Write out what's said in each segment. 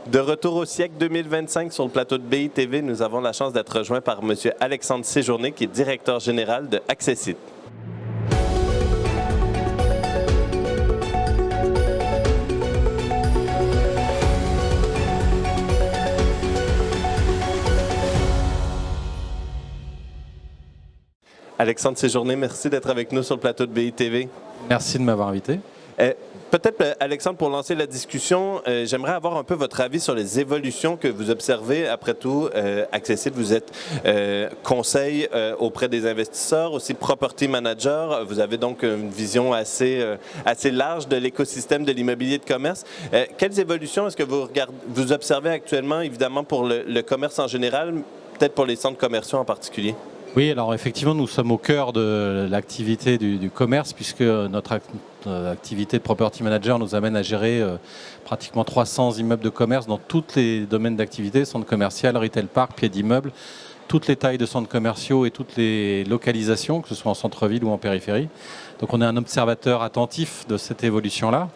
De retour au siècle 2025 sur le plateau de BITV, nous avons la chance d'être rejoints par M. Alexandre Séjourné, qui est directeur général de Accessite. Alexandre Séjourné, merci d'être avec nous sur le plateau de BITV. Merci de m'avoir invité. Peut-être, Alexandre, pour lancer la discussion, j'aimerais avoir un peu votre avis sur les évolutions que vous observez. Après tout, Accessite, vous êtes conseil auprès des investisseurs, aussi property manager. Vous avez donc une vision assez large de l'écosystème de l'immobilier de commerce. Quelles évolutions est-ce que vous observez actuellement, évidemment, pour le commerce en général, peut-être pour les centres commerciaux en particulier? Oui, alors effectivement, nous sommes au cœur de l'activité du commerce puisque notre activité de property manager nous amène à gérer pratiquement 300 immeubles de commerce dans tous les domaines d'activité, centres commerciaux, retail park, pieds d'immeubles, toutes les tailles de centres commerciaux et toutes les localisations, que ce soit en centre-ville ou en périphérie. Donc on est un observateur attentif de cette évolution-là.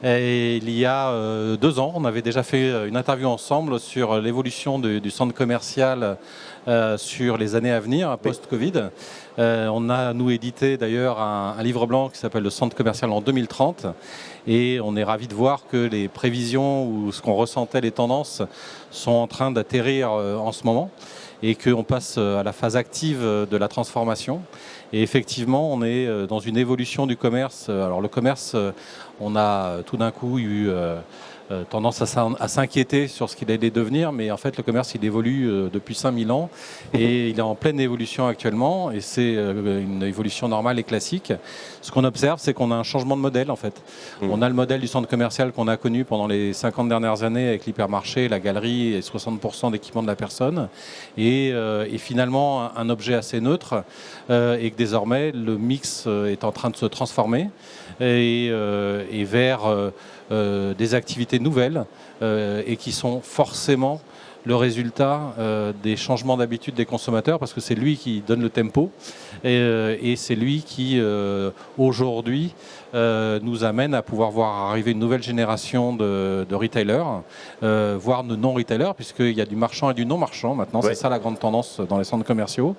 Et il y a 2 ans, on avait déjà fait une interview ensemble sur l'évolution du centre commercial sur les années à venir, post-Covid. On a, nous, édité d'ailleurs un livre blanc qui s'appelle « Le centre commercial en 2030 ». Et on est ravis de voir que les prévisions ou ce qu'on ressentait, les tendances, sont en train d'atterrir en ce moment et qu'on passe à la phase active de la transformation. Et effectivement, on est dans une évolution du commerce. Alors le commerce, on a tout d'un coup eu tendance à s'inquiéter sur ce qu'il allait devenir, mais en fait le commerce il évolue depuis 5000 ans et il est en pleine évolution actuellement et c'est une évolution normale et classique. Ce qu'on observe, c'est qu'on a un changement de modèle en fait. On a le modèle du centre commercial qu'on a connu pendant les 50 dernières années avec l'hypermarché, la galerie et 60% d'équipement de la personne et finalement un objet assez neutre et que désormais le mix est en train de se transformer et vers des activités nouvelles et qui sont forcément le résultat des changements d'habitude des consommateurs parce que c'est lui qui donne le tempo et c'est lui qui aujourd'hui nous amène à pouvoir voir arriver une nouvelle génération de retailers, voire de non-retailers, puisqu'il y a du marchand et du non-marchand maintenant, c'est ça la grande tendance dans les centres commerciaux.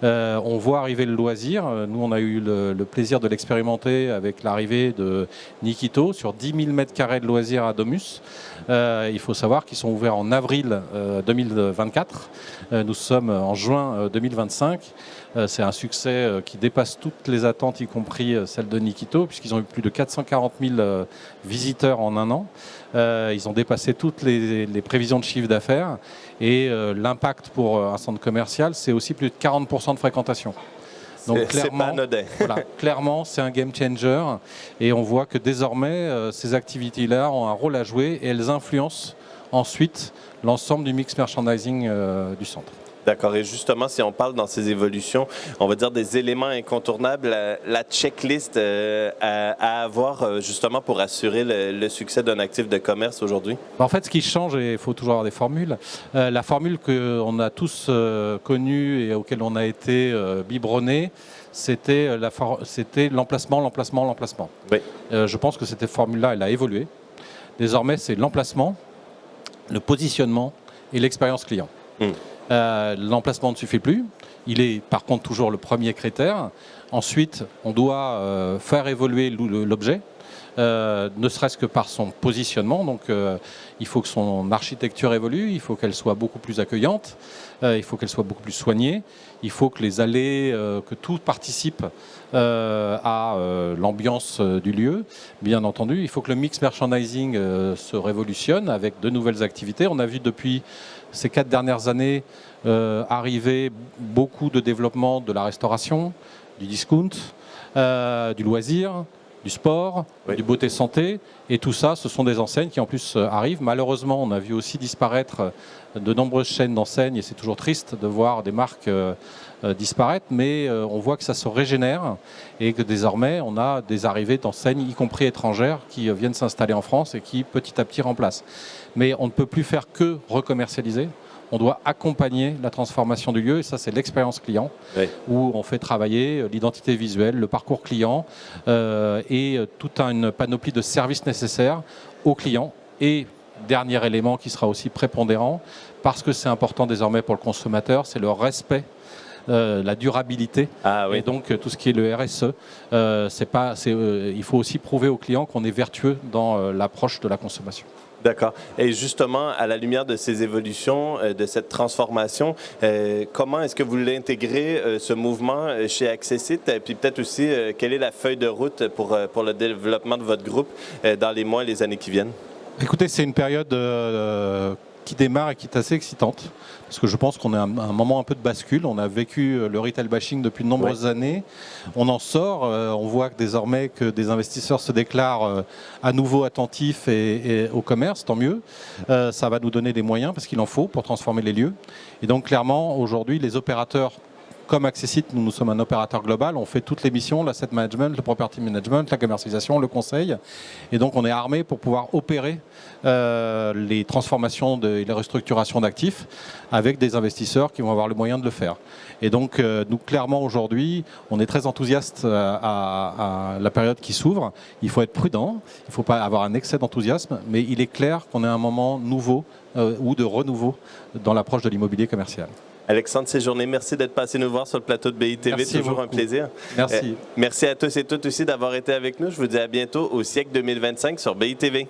On voit arriver le loisir, nous on a eu le plaisir de l'expérimenter avec l'arrivée de Nikito sur 10 000 m² de loisirs à Domus. Il faut savoir qu'ils sont ouverts en avril 2024, nous sommes en juin 2025. C'est un succès qui dépasse toutes les attentes, y compris celles de Nikito, puisqu'ils ont eu plus de 440 000 visiteurs en 1 an. Ils ont dépassé toutes les prévisions de chiffre d'affaires. Et l'impact pour un centre commercial, c'est aussi plus de 40% de fréquentation. Donc clairement, voilà, clairement, c'est un game changer. Et on voit que désormais, ces activités-là ont un rôle à jouer et elles influencent ensuite l'ensemble du mix merchandising du centre. D'accord. Et justement, si on parle dans ces évolutions, on va dire des éléments incontournables, la checklist à avoir justement pour assurer le succès d'un actif de commerce aujourd'hui? En fait, ce qui change, et il faut toujours avoir des formules, la formule qu'on a tous connue et auquel on a été biberonné, c'était l'emplacement, l'emplacement, l'emplacement. Oui. Je pense que cette formule-là, elle a évolué. Désormais, c'est l'emplacement, le positionnement et l'expérience client. L'emplacement ne suffit plus. Il est par contre toujours le premier critère. Ensuite, on doit faire évoluer l'objet, ne serait-ce que par son positionnement. Donc, il faut que son architecture évolue, il faut qu'elle soit beaucoup plus accueillante, il faut qu'elle soit beaucoup plus soignée, il faut que les allées, que tout participe à l'ambiance du lieu. Bien entendu, il faut que le mix merchandising se révolutionne avec de nouvelles activités. On a vu depuis ces 4 dernières années arriver beaucoup de développement de la restauration, du discount, du loisir, du sport, du beauté santé. Et tout ça, ce sont des enseignes qui en plus arrivent. Malheureusement, on a vu aussi disparaître de nombreuses chaînes d'enseignes et c'est toujours triste de voir des marques disparaître. Mais on voit que ça se régénère et que désormais, on a des arrivées d'enseignes, y compris étrangères, qui viennent s'installer en France et qui petit à petit remplacent. Mais on ne peut plus faire que recommercialiser. On doit accompagner la transformation du lieu et ça c'est l'expérience client où on fait travailler l'identité visuelle, le parcours client et toute une panoplie de services nécessaires aux clients et dernier élément qui sera aussi prépondérant, parce que c'est important désormais pour le consommateur, c'est le respect, la durabilité. Ah oui. Et donc tout ce qui est le RSE. Il faut aussi prouver aux clients qu'on est vertueux dans l'approche de la consommation. D'accord. Et justement, à la lumière de ces évolutions, de cette transformation, comment est-ce que vous l'intégrez, ce mouvement chez Accessit? Et puis peut-être aussi, quelle est la feuille de route pour le développement de votre groupe dans les mois et les années qui viennent? Écoutez, c'est une période qui démarre et qui est assez excitante, parce que je pense qu'on est à un moment un peu de bascule. On a vécu le retail bashing depuis de nombreuses années. On en sort. On voit que désormais que des investisseurs se déclarent à nouveau attentifs et au commerce, tant mieux. Ça va nous donner des moyens, parce qu'il en faut pour transformer les lieux. Et donc clairement, aujourd'hui, les opérateurs comme Accessit, nous sommes un opérateur global, on fait toutes les missions, l'asset management, le property management, la commercialisation, le conseil. Et donc on est armé pour pouvoir opérer les transformations et les restructurations d'actifs avec des investisseurs qui vont avoir le moyen de le faire. Et donc nous, clairement, aujourd'hui, on est très enthousiaste à la période qui s'ouvre. Il faut être prudent, il ne faut pas avoir un excès d'enthousiasme, mais il est clair qu'on est à un moment nouveau ou de renouveau dans l'approche de l'immobilier commercial. Alexandre Séjourné, merci d'être passé nous voir sur le plateau de BITV. Merci toujours beaucoup. Un plaisir. Merci. Merci à tous et toutes aussi d'avoir été avec nous. Je vous dis à bientôt au siècle 2025 sur BITV.